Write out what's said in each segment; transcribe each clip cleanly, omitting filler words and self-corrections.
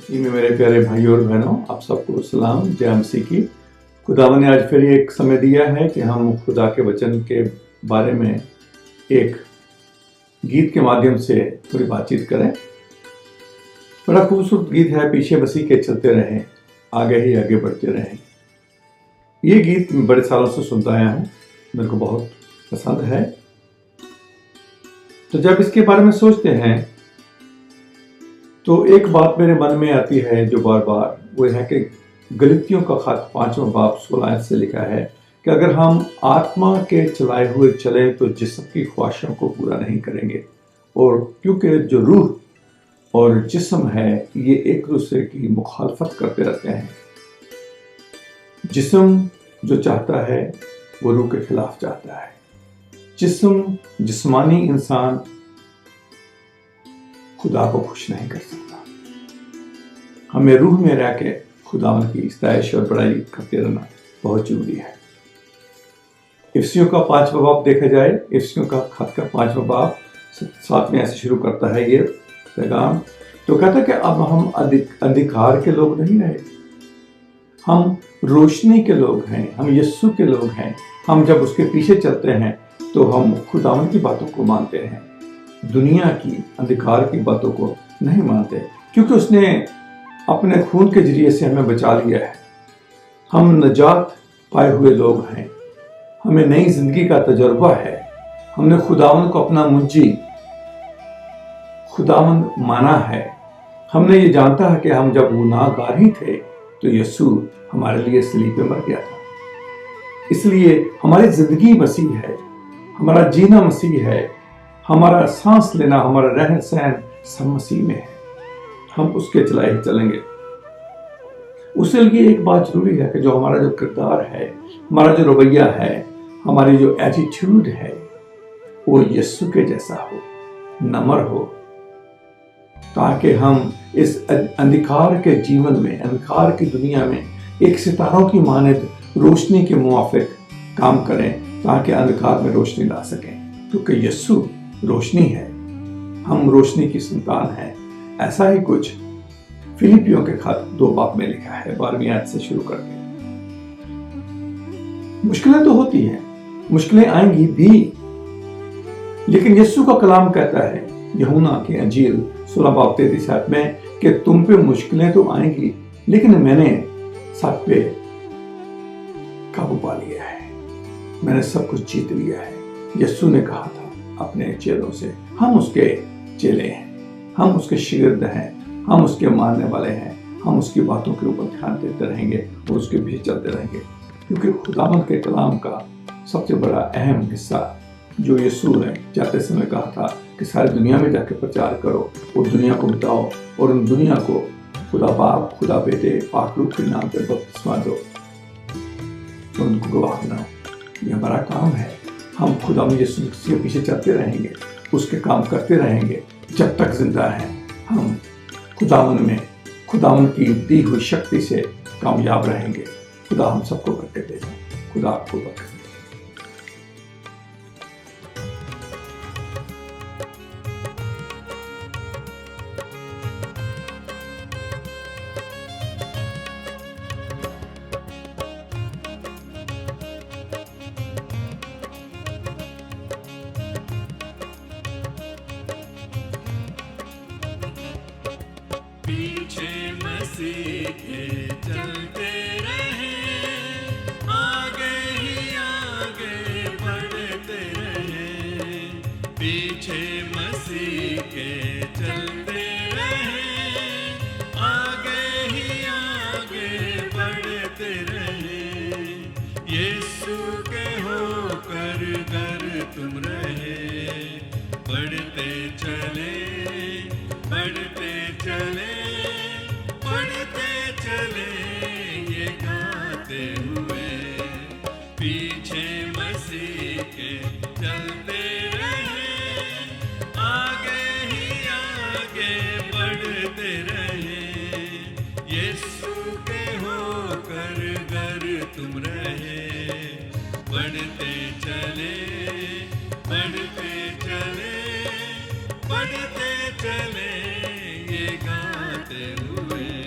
जी में मेरे प्यारे भाइयों और बहनों, आप सबको सलाम। जय मसीह की। खुदावन ने आज फिर एक समय दिया है कि हम खुदा के वचन के बारे में एक गीत के माध्यम से थोड़ी बातचीत करें। बड़ा खूबसूरत गीत है, पीछे मसीह के चलते रहें, आगे ही आगे बढ़ते रहें। ये गीत मैं बड़े सालों से सुनता आया हूँ, मेरे को बहुत पसंद है। तो जब इसके बारे में सोचते हैं तो एक बात मेरे मन में आती है जो बार बार, वो है कि गलतियों का खत 5वां बाब 16 से लिखा है कि अगर हम आत्मा के चलाए हुए चले तो जिस्म की ख्वाहिशों को पूरा नहीं करेंगे। और क्योंकि जो रूह और जिस्म है ये एक दूसरे की मुखालफत करते रहते हैं। जिस्म जो चाहता है वो रूह के खिलाफ चाहता है। जिस्मानी इंसान खुदा को खुश नहीं कर सकता। हमें रूह में रह के खुदावन की इस्ताइश और बड़ाई करते रहना बहुत जरूरी है। इफ्सियों का 5वां बाब देखा जाए, इफ्सियों का खत का 5वां बाब 7 में ऐसे शुरू करता है ये पैगाम। तो कहता है कि अब हम अंधकार के लोग नहीं रहे, हम रोशनी के लोग हैं, हम यीशु के लोग हैं। हम जब उसके पीछे चलते हैं तो हम खुदावन की बातों को मानते हैं, दुनिया की अंधकार की बातों को नहीं मानते, क्योंकि उसने अपने खून के जरिए से हमें बचा लिया है। हम नजात पाए हुए लोग हैं, हमें नई जिंदगी का तजुर्बा है। हमने खुदावन को अपना मुंजी खुदावन माना है। हमने ये जानता है कि हम जब गुनाहगार ही थे तो यीशु हमारे लिए सलीब पे मर गया था। इसलिए हमारी जिंदगी मसीह है, हमारा जीना मसीह है, हमारा सांस लेना, हमारा रहन सहन सब मसीह में है। हम उसके चलाए ही चलेंगे। उसके लिए एक बात जरूरी है कि जो हमारा जो किरदार है, हमारा जो रवैया है, हमारी जो एटीट्यूड है, वो यीशु के जैसा हो, नम्र हो, ताकि हम इस अंधकार के जीवन में, अंधकार की दुनिया में एक सितारों की मानद रोशनी के मुआफिक काम करें, ताकि अंधकार में रोशनी ला सकें। क्योंकि यीशु रोशनी है, हम रोशनी की संतान हैं। ऐसा ही कुछ फिलिपियों के खत 2 बाब में लिखा है, 12वीं आयत से शुरू करके। मुश्किलें तो होती हैं, मुश्किलें आएंगी भी, लेकिन यीशु का कलाम कहता है यूहन्ना की अंजील 16 बाब 33 आयत में कि तुम पे मुश्किलें तो आएंगी, लेकिन मैंने सब पे काबू पा लिया है, मैंने सब कुछ जीत लिया है। यीशु ने कहा था अपने चेलों से, हम उसके चेले हैं, हम उसके शागिर्द हैं, हम उसके मानने वाले हैं। हम उसकी बातों के ऊपर ध्यान देते रहेंगे और उसके पीछे चलते रहेंगे। क्योंकि खुदावंद के कलाम का सबसे बड़ा अहम हिस्सा जो यीशु ने जाते समय कहा था कि सारी दुनिया में जाके प्रचार करो और दुनिया को बताओ, और उन दुनिया को खुदा बाप, खुदा बेटे, पाक रूह के नाम पर बपतिस्मा दो और उनको गवाह बनाओ। ये हमारा काम है। हम खुदा में यीशु के पीछे चलते रहेंगे, उसके काम करते रहेंगे जब तक जिंदा हैं। हम खुदावन में, खुदावन की दी हुई शक्ति से कामयाब रहेंगे। खुदा हम सबको बरकत दे। खुदा आपको बरकत दे। पीछे मसीह के चलते रहें, आगे ही आगे बढ़ते रहें। पीछे मसीह के चलते रहें, आगे ही आगे बढ़ते रहें। यीशु के होकर घर तुम रहे, बढ़ते चले, बढ़ते चले, बढ़ते चले, ये गाते हुए। पीछे मसीह के चलते रहे, आगे ही आगे बढ़ते रहे। यीशु के होकर घर तुम रहे, बढ़ते चले, बढ़ते चले, बढ़ते चले, ये गाते हुए।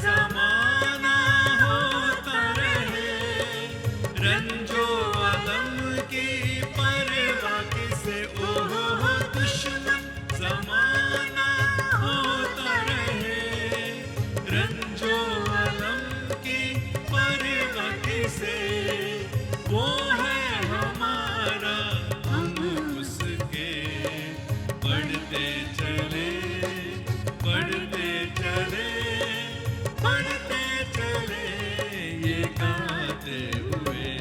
जमाना होता रहे, रंजो अलम की परवाह किसे, ओहो दुश्मन जमाना होता रहे, रंजो अलम की परवाह किसे, वो है हमारा हम उसके, बढ़ते चले बढ़ते चले बढ़ते चले ये गाते हुए।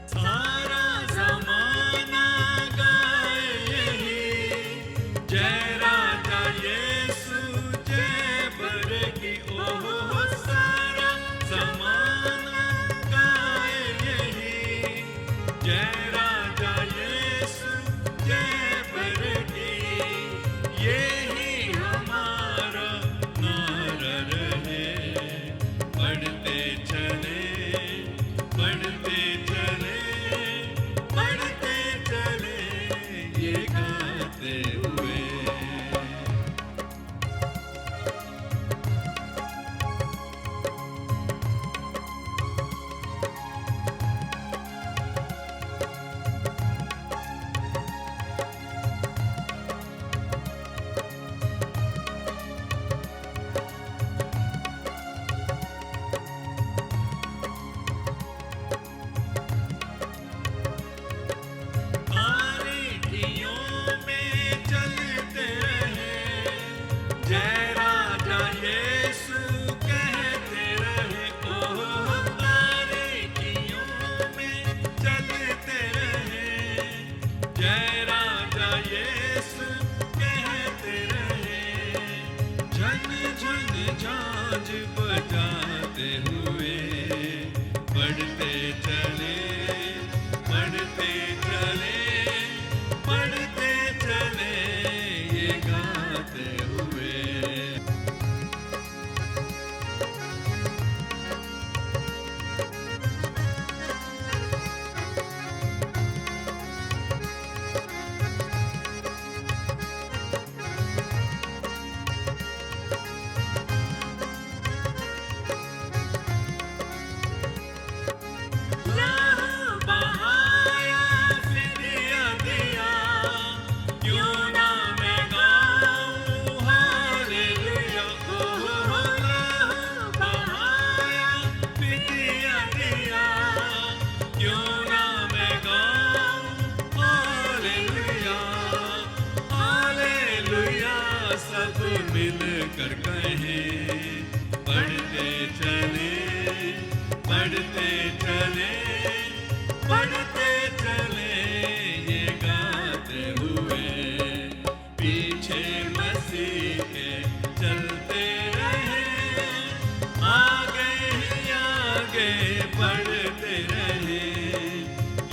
सारा जमाना गाए यही, जय राजा यीशु जय बरगी, ओहो सारा जमाना गाए यही, जय राजा यीशु जय बरगी, यही हमारा नारा रहे, बढ़ते चले बढ़ते चले बढ़ते चले ये गाते हुए। तारीखियों में चलते रहे, जय राजा यीशु कहते रहे, ओह तारीखियों में चलते रहे, जय राजा यीशु कहते रहे, झन झन झांझ बजाते हुए, बढ़ते चले बढ़ते चले बढ़ते चले ये गाते हुए। लहू बहाया फिदिया दिया, क्यों ना मैं गाऊं हालेलुया, ओहो लहू बहाया फिदिया दिया, क्यों ना मैं गाऊं हालेलुया, हालेलुया सब मिलकर कहें, बढ़ते चले बढ़ते चले बढ़ते चले ये गाते हुए, पीछे मसीह के चलते रहे, आगे ही आगे बढ़ते रहे,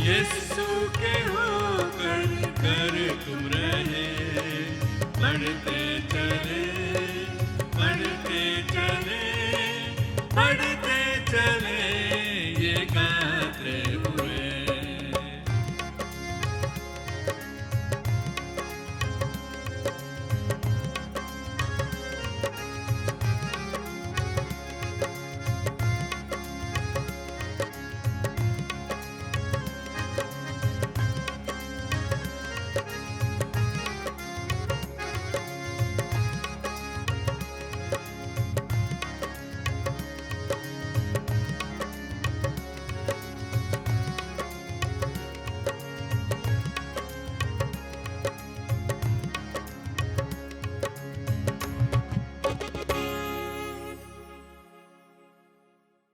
यीशु के होकर कर तुम रहे, बढ़ते चले